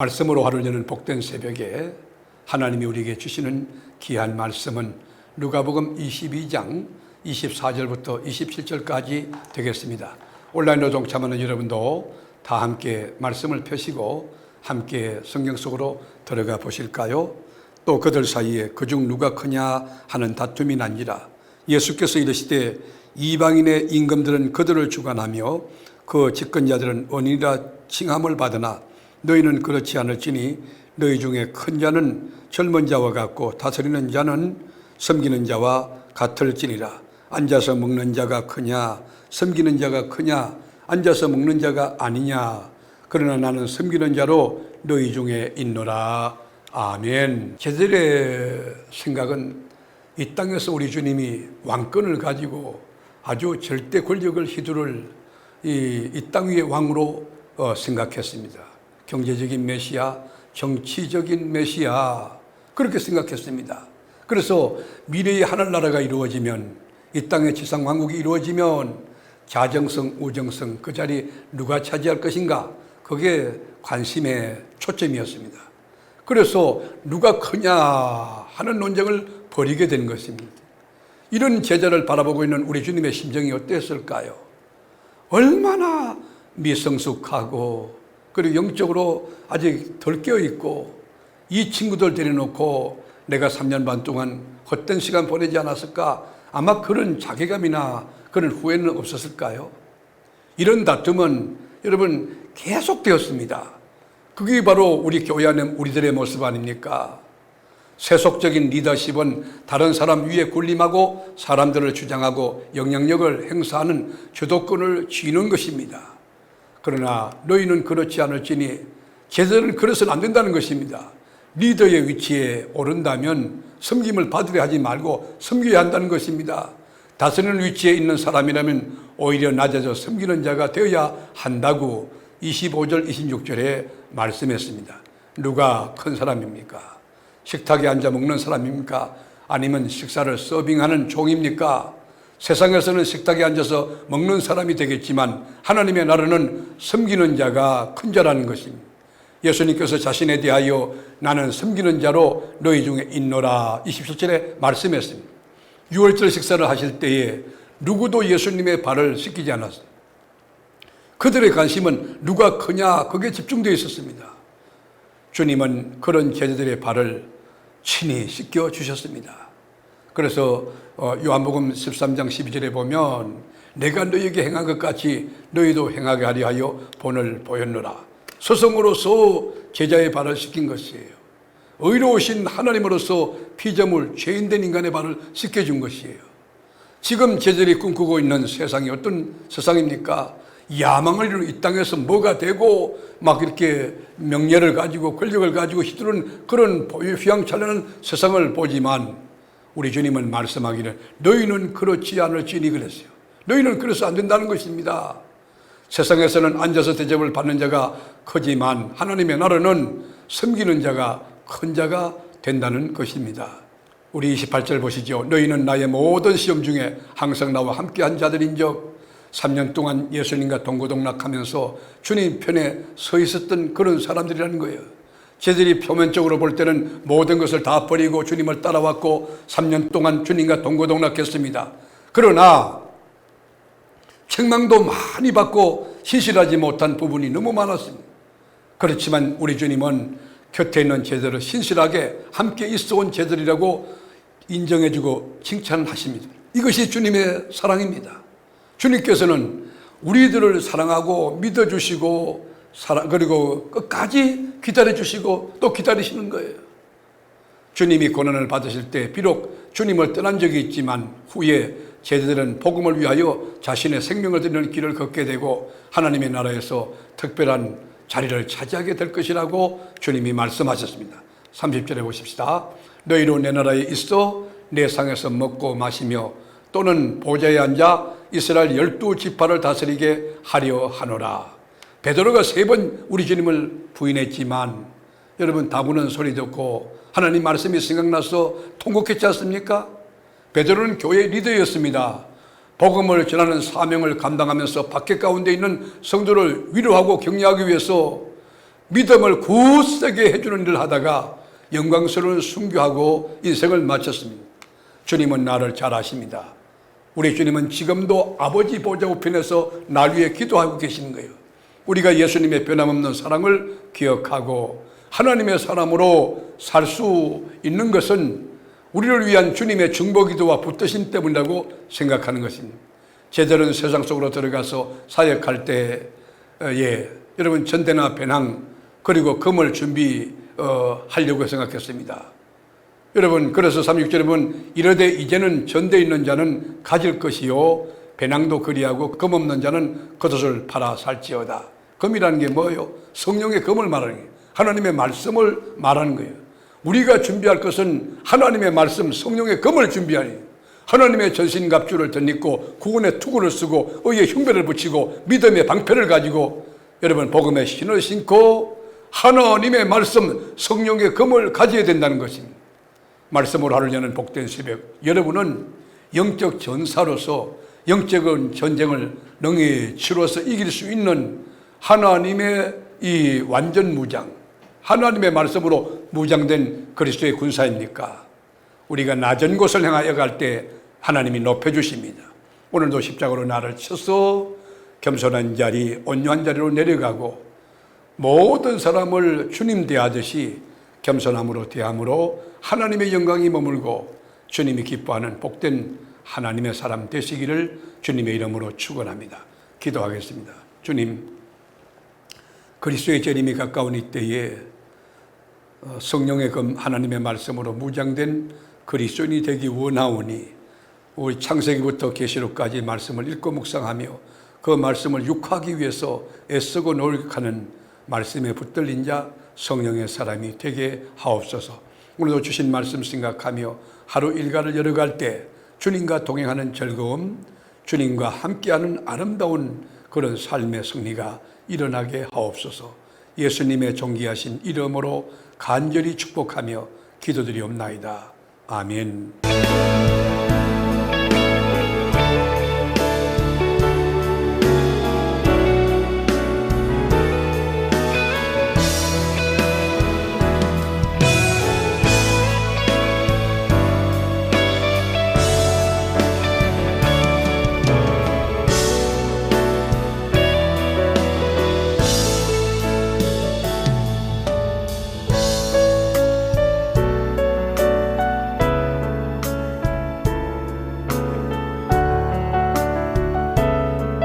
말씀으로 하루를 여는 복된 새벽에 하나님이 우리에게 주시는 귀한 말씀은 누가복음 22장 24절부터 27절까지 되겠습니다. 온라인으로 동참하는 여러분도 다 함께 말씀을 펴시고 함께 성경 속으로 들어가 보실까요? 또 그들 사이에 그중 누가 크냐 하는 다툼이 난지라. 예수께서 이르시되 이방인의 임금들은 그들을 주관하며 그 집권자들은 언인이라 칭함을 받으나 너희는 그렇지 않을지니 너희 중에 큰 자는 젊은 자와 같고 다스리는 자는 섬기는 자와 같을지니라. 앉아서 먹는 자가 크냐 섬기는 자가 크냐 앉아서 먹는 자가 아니냐. 그러나 나는 섬기는 자로 너희 중에 있노라. 아멘. 제들의 생각은 이 땅에서 우리 주님이 왕권을 가지고 아주 절대 권력을 휘두를 이 땅 위의 왕으로 생각했습니다. 경제적인 메시아, 정치적인 메시아, 그렇게 생각했습니다. 그래서 미래의 하늘나라가 이루어지면, 이 땅의 지상왕국이 이루어지면 자정성, 우정성, 그 자리 누가 차지할 것인가, 그게 관심의 초점이었습니다. 그래서 누가 크냐 하는 논쟁을 벌이게 된 것입니다. 이런 제자를 바라보고 있는 우리 주님의 심정이 어땠을까요? 얼마나 미성숙하고 그리고 영적으로 아직 덜 깨어있고 이 친구들 데려놓고 내가 3년 반 동안 헛된 시간 보내지 않았을까? 아마 그런 자괴감이나 그런 후회는 없었을까요? 이런 다툼은 여러분 계속되었습니다. 그게 바로 우리 교회 안에 우리들의 모습 아닙니까? 세속적인 리더십은 다른 사람 위에 군림하고 사람들을 주장하고 영향력을 행사하는 주도권을 쥐는 것입니다. 그러나 너희는 그렇지 않을지니, 제자들은 그래서는 안 된다는 것입니다. 리더의 위치에 오른다면 섬김을 받으려 하지 말고 섬겨야 한다는 것입니다. 다스리는 위치에 있는 사람이라면 오히려 낮아져 섬기는 자가 되어야 한다고 25절 26절에 말씀했습니다. 누가 큰 사람입니까? 식탁에 앉아 먹는 사람입니까? 아니면 식사를 서빙하는 종입니까? 세상에서는 식탁에 앉아서 먹는 사람이 되겠지만 하나님의 나라는 섬기는 자가 큰 자라는 것입니다. 예수님께서 자신에 대하여 나는 섬기는 자로 너희 중에 있노라 27절에 말씀했습니다. 6월절 식사를 하실 때에 누구도 예수님의 발을 씻기지 않았어요. 그들의 관심은 누가 크냐, 그게 집중되어 있었습니다. 주님은 그런 제자들의 발을 친히 씻겨 주셨습니다. 그래서 요한복음 13장 12절에 보면 내가 너희에게 행한 것 같이 너희도 행하게 하려 하여 본을 보였노라. 스승으로서 제자의 발을 씻긴 것이에요. 의로우신 하나님으로서 피조물 죄인된 인간의 발을 씻겨준 것이에요. 지금 제자들이 꿈꾸고 있는 세상이 어떤 세상입니까? 야망을 이루는 이 땅에서 뭐가 되고 막 이렇게 명예를 가지고 권력을 가지고 휘두르는 그런 휘황찬란한 세상을 보지만 우리 주님은 말씀하기를 너희는 그렇지 않을지니 그랬어요. 너희는 그래서 안 된다는 것입니다. 세상에서는 앉아서 대접을 받는 자가 크지만 하나님의 나라는 섬기는 자가 큰 자가 된다는 것입니다. 우리 28절 보시죠. 너희는 나의 모든 시험 중에 항상 나와 함께한 자들인즉 3년 동안 예수님과 동고동락하면서 주님 편에 서 있었던 그런 사람들이라는 거예요. 제들이 표면적으로 볼 때는 모든 것을 다 버리고 주님을 따라왔고 3년 동안 주님과 동고동락했습니다. 그러나 책망도 많이 받고 신실하지 못한 부분이 너무 많았습니다. 그렇지만 우리 주님은 곁에 있는 제자들을 신실하게 함께 있어온 제자들이라고 인정해주고 칭찬하십니다. 이것이 주님의 사랑입니다. 주님께서는 우리들을 사랑하고 믿어주시고 그리고 끝까지 기다려주시고 또 기다리시는 거예요. 주님이 고난을 받으실 때 비록 주님을 떠난 적이 있지만 후에 제자들은 복음을 위하여 자신의 생명을 드리는 길을 걷게 되고 하나님의 나라에서 특별한 자리를 차지하게 될 것이라고 주님이 말씀하셨습니다. 30절에 보십시다. 너희로 내 나라에 있어 내 상에서 먹고 마시며 또는 보좌에 앉아 이스라엘 12지파를 다스리게 하려 하노라. 베드로가 3번 우리 주님을 부인했지만 여러분 다부는 소리 듣고 하나님 말씀이 생각나서 통곡했지 않습니까? 베드로는 교회 리더였습니다. 복음을 전하는 사명을 감당하면서 박해 가운데 있는 성도를 위로하고 격려하기 위해서 믿음을 굳세게 해주는 일을 하다가 영광스러운 순교하고 인생을 마쳤습니다. 주님은 나를 잘 아십니다. 우리 주님은 지금도 아버지 보좌 우편에서 날 위해 기도하고 계시는 거예요. 우리가 예수님의 변함없는 사랑을 기억하고 하나님의 사람으로 살 수 있는 것은 우리를 위한 주님의 중보기도와 붙드심 때문이라고 생각하는 것입니다. 제자는 세상 속으로 들어가서 사역할 때에 여러분 전대나 배낭 그리고 금을 준비하려고 생각했습니다. 여러분 그래서 36절에 보면 이르되 이제는 전대에 있는 자는 가질 것이요 배낭도 그리하고 금 없는 자는 겉옷을 팔아 살지어다. 금이라는 게 뭐예요? 성령의 금을 말하는 거예요. 하나님의 말씀을 말하는 거예요. 우리가 준비할 것은 하나님의 말씀, 성령의 금을 준비하는 거예요. 하나님의 전신갑주를 덧입고 구원의 투구를 쓰고 의의 흉배를 붙이고 믿음의 방패를 가지고 여러분 복음의 신을 신고 하나님의 말씀, 성령의 금을 가져야 된다는 것입니다. 말씀으로 하루 여는 복된 새벽, 여러분은 영적 전사로서 영적인 전쟁을 능히 치러서 이길 수 있는 하나님의 이 완전 무장, 하나님의 말씀으로 무장된 그리스도의 군사입니까? 우리가 낮은 곳을 향하여 갈 때 하나님이 높여주십니다. 오늘도 십자가로 나를 쳐서 겸손한 자리, 온유한 자리로 내려가고 모든 사람을 주님 대하듯이 겸손함으로 대함으로 하나님의 영광이 머물고 주님이 기뻐하는 복된 하나님의 사람 되시기를 주님의 이름으로 축원합니다. 기도하겠습니다. 주님, 그리스도의 재림이 가까운 이때에 성령의 검 하나님의 말씀으로 무장된 그리스도인이 되기 원하오니 우리 창세기부터 계시록까지 말씀을 읽고 묵상하며 그 말씀을 육하기 위해서 애쓰고 노력하는 말씀에 붙들린 자 성령의 사람이 되게 하옵소서. 오늘도 주신 말씀 생각하며 하루 일과를 열어갈 때 주님과 동행하는 즐거움, 주님과 함께하는 아름다운 그런 삶의 승리가 일어나게 하옵소서. 예수님의 존귀하신 이름으로 간절히 축복하며 기도드리옵나이다. 아멘.